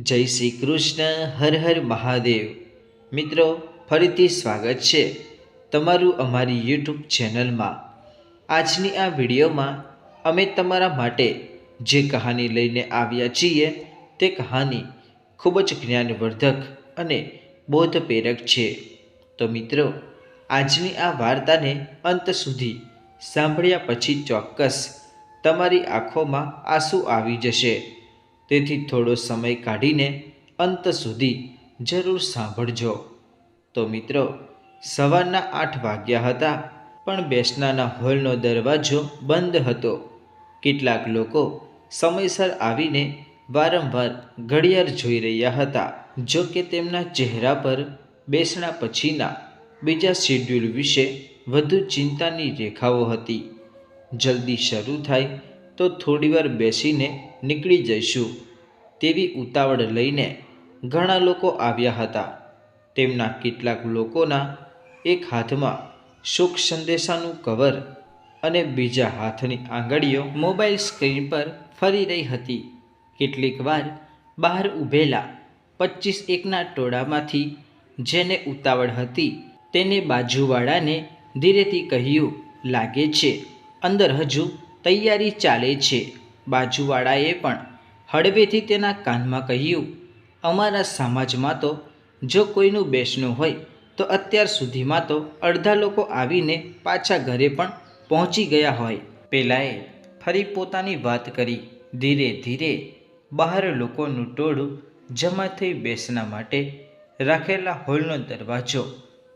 જય શ્રી કૃષ્ણ. હર હર મહાદેવ. મિત્રો, ફરીથી સ્વાગત છે તમારું અમારી યુટ્યુબ ચેનલમાં. આજની આ વિડીયોમાં અમે તમારા માટે જે કહાની લઈને આવ્યા છીએ તે કહાની ખૂબ જ જ્ઞાનવર્ધક અને બોધપ્રેરક છે. તો મિત્રો, આજની આ વાર્તાને અંત સુધી સાંભળ્યા પછી ચોક્કસ તમારી આંખોમાં આંસુ આવી જશે. તેથી થોડો સમય કાઢીને અંત સુધી જરૂર સાંભળજો. તો મિત્રો, સવારના 8 વાગ્યા હતા, પણ બેસનાના હોલનો દરવાજો બંધ હતો. કેટલાક લોકો સમયસર આવીને વારંવાર ઘડિયાળ જોઈ રહ્યા હતા. જો કે તેમના ચહેરા પર બેસણા પછીના બીજા શેડ્યુલ વિશે વધુ ચિંતાની રેખાઓ હતી. જલ્દી શરૂ થાય તો થોડીવાર બેસીને નીકળી જઈશું તેવી ઉતાવળ લઈને ઘણા લોકો આવ્યા હતા. તેમના કેટલાક લોકોના એક હાથમાં શોક સંદેશાનું કવર અને બીજા હાથની આંગળીઓ મોબાઈલ સ્ક્રીન પર ફરી રહી હતી. કેટલીક વાર બહાર ઊભેલા 25-1ના ટોળામાંથી જેને ઉતાવળ હતી તેને બાજુવાળાને ધીરેથી કહ્યું, લાગે છે અંદર હજુ તૈયારી ચાલે છે. બાજુવાળાએ પણ હળવેથી તેના કાનમાં કહ્યું, અમારા સમાજમાં તો જો કોઈનું બેસણું હોય તો અત્યાર સુધીમાં તો અડધા લોકો આવીને પાછા ઘરે પણ પહોંચી ગયા હોય. પેલાએ ફરી પોતાની વાત કરી. ધીરે ધીરે બહાર લોકોનું ટોળું જમા થઈ બેસણા માટે રાખેલા હોલનો દરવાજો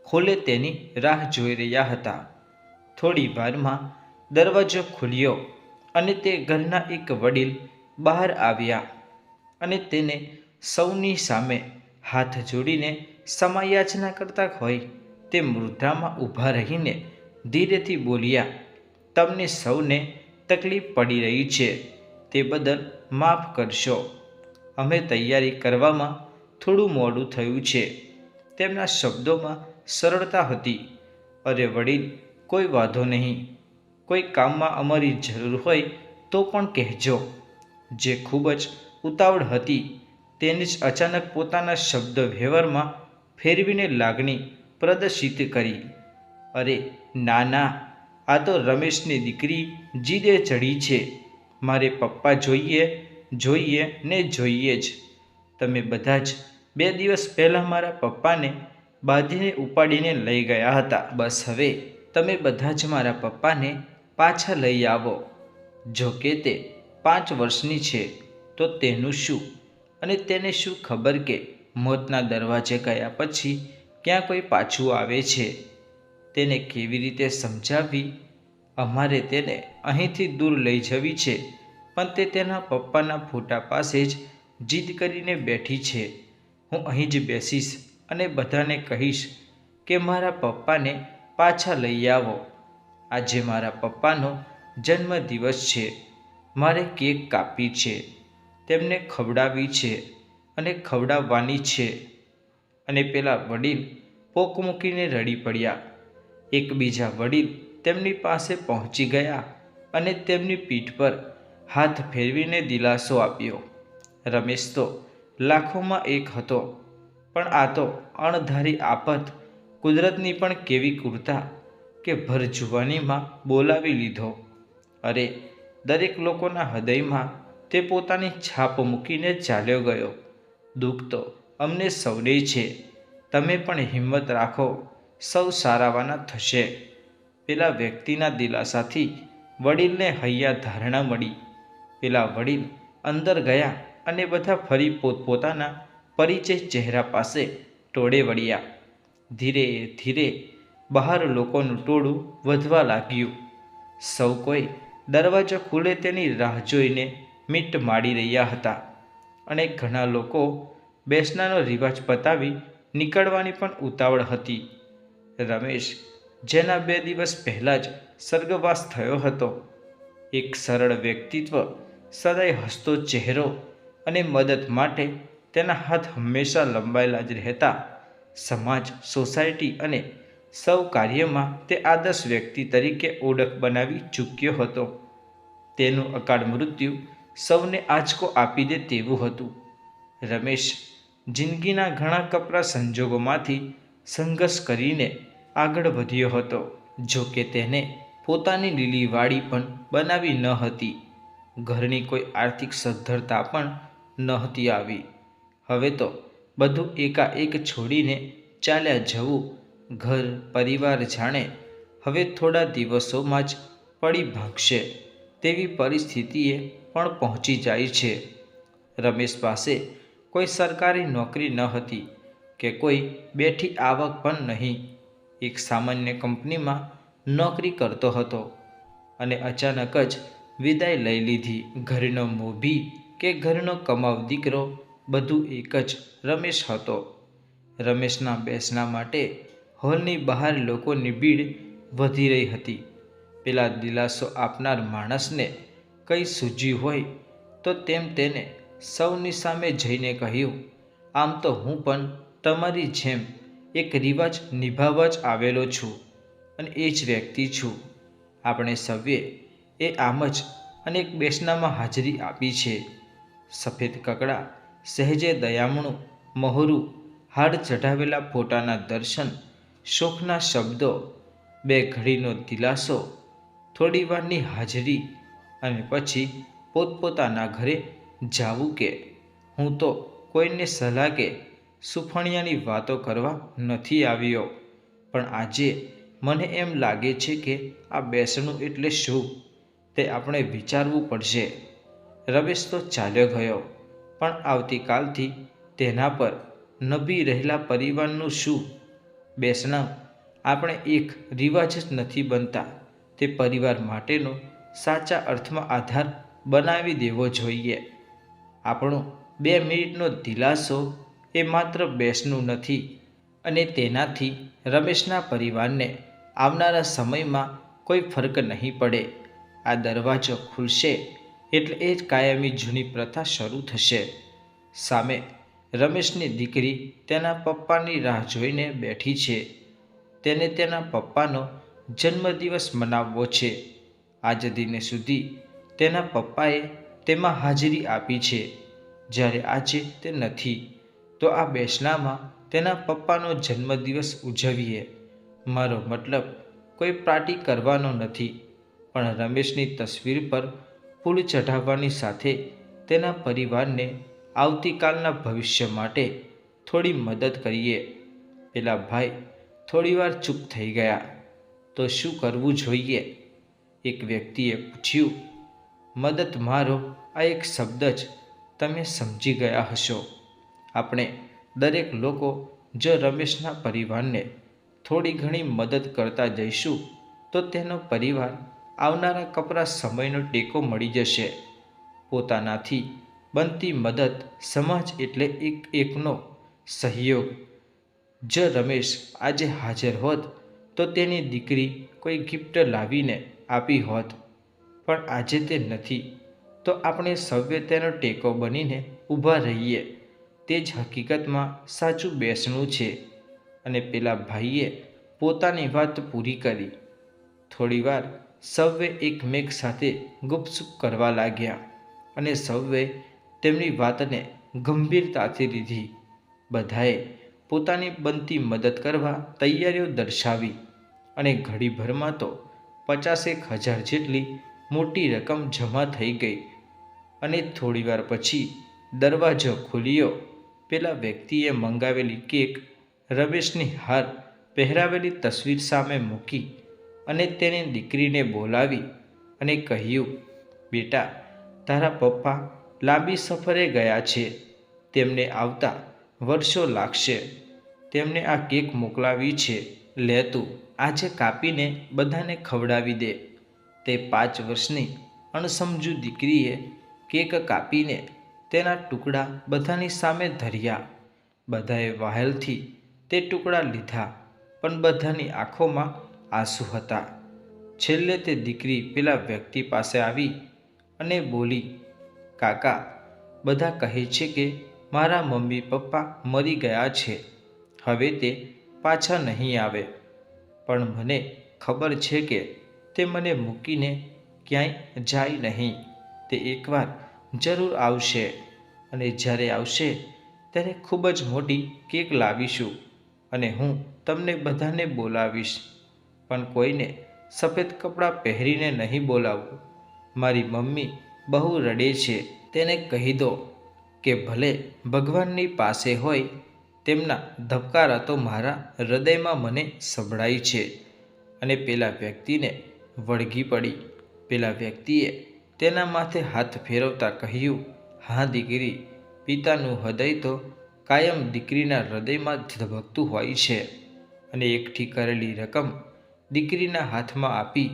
ખોલે તેની રાહ જોઈ રહ્યા હતા. થોડી વારમાં દરવાજો ખુલ્યો અને તે ઘરના એક વડીલ બહાર આવ્યા અને તેને સૌની સામે હાથ જોડીને ક્ષમાયાચના કરતા હોય તે મુદ્રામાં ઊભા રહીને ધીરેથી બોલ્યા, તમને સૌને તકલીફ પડી રહી છે તે બદલ માફ કરશો. અમે તૈયારી કરવામાં થોડું મોડું થયું છે. તેમના શબ્દોમાં સરળતા હતી. અરે વડીલ, કોઈ વાંધો નહીં. કોઈ કામમાં અમારી જરૂર હોય તો પણ કહેજો. જે ખૂબ જ ઉતાવળ હતી તેને જ અચાનક પોતાના શબ્દ વ્યવહારમાં ફેરવીને લાગણી પ્રદર્શિત કરી. અરે ના ના, આ તો રમેશની દીકરી જીદે ચડી છે. મારે પપ્પા જોઈએ જોઈએ ને જોઈએ જ. તમે બધા જ 2 દિવસ પહેલાં મારા પપ્પાને બાંધીને ઉપાડીને લઈ ગયા હતા. બસ હવે તમે બધા જ મારા પપ્પાને પાછા લઈ આવો. જો કે તે 5 વર્ષની છે તો તેનું શું? અને તેને શું ખબર કે મોતના દરવાજે ગયા પછી ક્યાં કોઈ પાછું આવે છે? તેને કેવી રીતે સમજાવવી? અમારે તેને અહીંથી દૂર લઈ જવી છે, પણ તે તેના પપ્પાના ફોટા પાસે જ જીદ કરીને બેઠી છે. હું અહીં જ બેસીશ અને બધાને કહીશ કે મારા પપ્પાને પાછા લઈ આવો. આજે મારા પપ્પાનો જન્મદિવસ છે. મારે કેક કાપી છે, તેમને ખવડાવવી છે અને ખવડાવવાની છે. અને પેલા વડીલ પોક મૂકીને રડી પડ્યા. એક બીજા વડીલ તેમની પાસે પહોંચી ગયા અને તેમની પીઠ પર હાથ ફેરવીને દિલાસો આપ્યો. રમેશ તો લાખોમાં એક હતો, પણ આ તો અણધારી આફત કુદરતની પણ કેવી ક્રૂરતા કે ભર જુવાનીમાં બોલાવી લીધો. અરે, દરેક લોકોના હૃદયમાં તે પોતાની છાપ મૂકીને ચાલ્યો ગયો. દુઃખ તો અમને સૌને છે. તમે પણ હિંમત રાખો, સૌ સારાવાના થશે. પેલા વ્યક્તિના દિલાસાથી વડીલને હૈયા ધારણા મળી. પેલા વડીલ અંદર ગયા અને બધા ફરી પોતપોતાના પરિચય ચહેરા પાસે ટોળે વળ્યા. ધીરે ધીરે બહાર લોકોનું ટોળું વધવા લાગ્યું. સૌ કોઈ દરવાજો ખુલે તેની રાહ જોઈને મીટ માડી રહ્યા હતા અને ઘણા લોકો બેસણાનો રિવાજ પતાવી નીકળવાની પણ ઉતાવળ હતી. રમેશ, જેના 2 દિવસ પહેલાં જ સ્વર્ગવાસ થયો હતો, એક સરળ વ્યક્તિત્વ, સદાય હસતો ચહેરો અને મદદ માટે તેના હાથ હંમેશા લંબાયેલા જ રહેતા. સમાજ, સોસાયટી અને સૌ કાર્યમાં તે આદર્શ વ્યક્તિ તરીકે ઓળખ બનાવી ચૂક્યો હતો. તેનું અકાળ મૃત્યુ સૌને આંચકો આપી દે તેવું હતું. રમેશ જિંદગીના ઘણા કપરા સંજોગોમાંથી સંઘર્ષ કરીને આગળ વધ્યો હતો. જો કે તેને પોતાની લીલી વાડી પણ બનાવી ન હતી. ઘરની કોઈ આર્થિક સદ્ધરતા પણ નહોતી આવી. હવે તો બધું એકાએક છોડીને ચાલ્યા જવું, ઘર પરિવાર જાણે હવે થોડા દિવસોમાં જ પડી ભાગશે તેવી પરિસ્થિતિએ પણ પહોંચી જાય છે. રમેશ પાસે કોઈ સરકારી નોકરી ન હતી કે કોઈ બેઠી આવક પણ નહીં. એક સામાન્ય કંપનીમાં નોકરી કરતો હતો અને અચાનક જ વિદાય લઈ લીધી. ઘરનો મોભી કે ઘરનો કમાવ દીકરો બધું એક જ રમેશ હતો. રમેશના બેસણા માટે હોલની બહાર લોકોની ભીડ વધી રહી હતી. પેલા દિલાસો આપનાર માણસને કંઈ સૂઝ્યું હોય તો તેને સૌની સામે જઈને કહ્યું, આમ તો હું પણ તમારી જેમ એક રિવાજ નિભાવવા જ આવેલો છું અને એ જ વ્યક્તિ છું. આપણે સૌએ એ આમ જ અનેક બેસણામાં હાજરી આપી છે. સફેદ કકડા, સહેજે દયામણું મહોરું, હાડ ચઢાવેલા ફોટાના દર્શન, શોખના શબ્દો, બે ઘડીનો દિલાસો, થોડી વારની હાજરી અને પછી પોતપોતાના ઘરે જાવું કે હું તો કોઈને સલાહ કે સુફણિયાની વાતો કરવા નથી આવ્યો. પણ આજે મને એમ લાગે છે કે આ બેસણું એટલે શું તે આપણે વિચારવું પડશે. રમેશ તો ચાલ્યો ગયો, પણ આવતીકાલથી તેના પર નભી રહેલા પરિવારનું શું? બેસણા આપણે એક રિવાજ જ નથી બનતા, તે પરિવાર માટેનો સાચા અર્થમાં આધાર બનાવી દેવો જોઈએ. આપણો 2 મિનિટનો દિલાસો એ માત્ર બેસણું નથી અને તેનાથી રમેશના પરિવારને આવનારા સમયમાં કોઈ ફરક નહીં પડે. આ દરવાજો ખુલશે એટલે એ જ કાયમી જૂની પ્રથા શરૂ થશે. સામે રમેશની દીકરી તેના પપ્પાની રાહ જોઈને બેઠી છે. તેને તેના પપ્પાનો જન્મદિવસ મનાવવો છે. આજ દિને સુધી તેના પપ્પાએ તેમાં હાજરી આપી છે. જ્યારે આજે તે નથી તો આ બેસણામાં તેના પપ્પાનો જન્મદિવસ ઉજવીએ. મારો મતલબ કોઈ પાર્ટી કરવાનો નથી, પણ રમેશની તસવીર પર ફૂલ ચઢાવવાની સાથે તેના પરિવારને આવતીકાલના ભવિષ્ય માટે થોડી મદદ કરીએ. પેલા ભાઈ થોડીવાર ચૂપ થઈ ગયા. તો શું કરવું જોઈએ? એક વ્યક્તિએ પૂછ્યું. મદદ, મારો આ એક શબ્દ જ તમે સમજી ગયા હશો. આપણે દરેક લોકો જો રમેશના પરિવારને થોડી ઘણી મદદ કરતા જઈશું તો તેનો પરિવાર આવનારા કપરા સમયનો ટેકો મળી જશે. પોતાનાથી બનતી મદદ, સમાજ એટલે એકનો સહયોગ. જો રમેશ આજે હાજર હોત તો તેની દીકરી કોઈ ગિફ્ટ લાવીને આપી હોત, પણ આજે તે નથી તો આપણે સૌએ તેનો ટેકો બનીને ઊભા રહીએ. તે જ હકીકતમાં સાચું બેસણું છે. અને પેલા ભાઈએ પોતાની વાત પૂરી કરી. થોડીવાર સૌએ એકમેક સાથે ગુપસુપ કરવા લાગ્યા અને સૌએ તેમની વાતને ગંભીરતાથી લીધી. બધાએ પોતાની બનતી મદદ કરવા તૈયારીઓ દર્શાવી અને ઘડીભરમાં તો 50,000 જેટલી મોટી રકમ જમા થઈ ગઈ. અને થોડીવાર પછી દરવાજો ખુલ્યો. પેલા વ્યક્તિએ મંગાવેલી કેક રમેશની હાર પહેરાવેલી તસવીર સામે મૂકી અને તેની દીકરીને બોલાવી અને કહ્યું, બેટા, તારા પપ્પા લાંબી સફરે ગયા છે. તેમને આવતા વર્ષો લાગશે. તેમને આ કેક મોકલાવી છે. લે તું આજે કાપીને બધાને ખવડાવી દે. તે 5 વર્ષની અણસમજુ દીકરીએ કેક કાપીને તેના ટુકડા બધાની સામે ધર્યા. બધાએ વહાલથી તે ટુકડા લીધા, પણ બધાની આંખોમાં આંસુ હતા. છેલ્લે તે દીકરી પેલા વ્યક્તિ પાસે આવી અને બોલી, કાકા, બધા કહે છે કે મારા મમ્મી પપ્પા મરી ગયા છે. હવે તે પાછા નહીં આવે. પણ મને ખબર છે કે તે મને મૂકીને ક્યાંય જાય નહીં. તે એકવાર જરૂર આવશે અને જ્યારે આવશે ત્યારે ખૂબ જ મોટી કેક લાવીશું અને હું તમને બધાને બોલાવીશ, પણ કોઈને સફેદ કપડાં પહેરીને નહીં બોલાવું. મારી મમ્મી બહુ રડે છે, તેને કહી દો કે ભલે ભગવાનની પાસે હોય, તેમના ધબકારા તો મારા હૃદયમાં મને સંભળાય છે. અને પેલા વ્યક્તિને વળગી પડી. પેલા વ્યક્તિએ તેના માથે હાથ ફેરવતા કહ્યું, હા દીકરી, પિતાનું હૃદય તો કાયમ દીકરીના હૃદયમાં ધબકતું હોય છે. અને એકઠી કરેલી રકમ દીકરીના હાથમાં આપી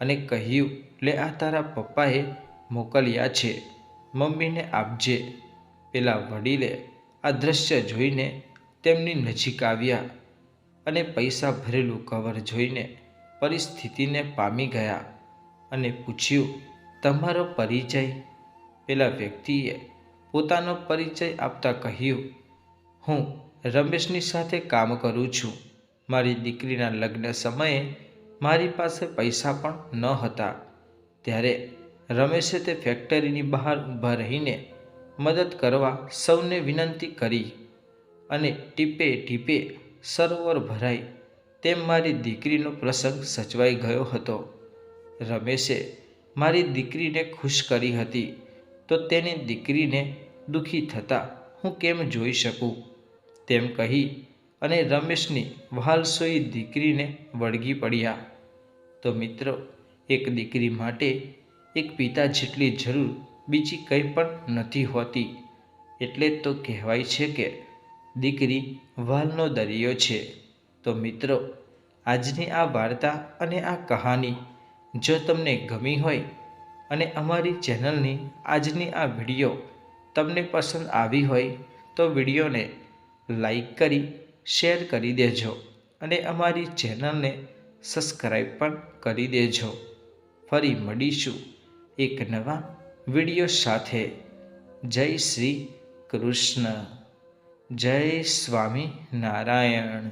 અને કહ્યું, લે આ તારા પપ્પાએ મોકલ્યા છે, મમ્મીને આપજે. પેલા વડીલે આ દ્રશ્ય જોઈને તેમની નજીક આવ્યા અને પૈસા ભરેલું કવર જોઈને પરિસ્થિતિને પામી ગયા અને પૂછ્યું, તમારો પરિચય? પેલા વ્યક્તિએ પોતાનો પરિચય આપતા કહ્યું, હું રમેશની સાથે કામ કરું છું. મારી દીકરીના લગ્ન સમયે મારી પાસે પૈસા પણ ન હતા. ત્યારે રમેશે તે ફેક્ટરીની બહાર ઊભા રહીને મદદ કરવા સૌને વિનંતી કરી અને ટીપે ટીપે સરોવર ભરાય તેમ મારી દીકરીનો પ્રસંગ સચવાઈ ગયો હતો. રમેશે મારી દીકરીને ખુશ કરી હતી, તો તેની દીકરીને દુઃખી થતાં હું કેમ જોઈ શકું? તેમ કહી અને રમેશની વહાલસોઈ દીકરીને વળગી પડ્યા. તો મિત્રો, એક દીકરી માટે એક પિતા જેટલી જરૂર બીજી કંઈ પણ નથી હોતી. એટલે તો કહેવાય છે કે દીકરી વાલનો દરિયો છે. તો મિત્રો, આજની આ વાર્તા અને આ કહાની જો તમને ગમી હોય અને અમારી ચેનલની આજની આ વિડીયો તમને પસંદ આવી હોય તો વિડીયોને લાઈક કરી શેર કરી દેજો અને અમારી ચેનલને સબસ્ક્રાઈબ પણ કરી દેજો. ફરી મળીશું એક નવા વિડીયો સાથે. જય શ્રી કૃષ્ણ. જય સ્વામિનારાયણ.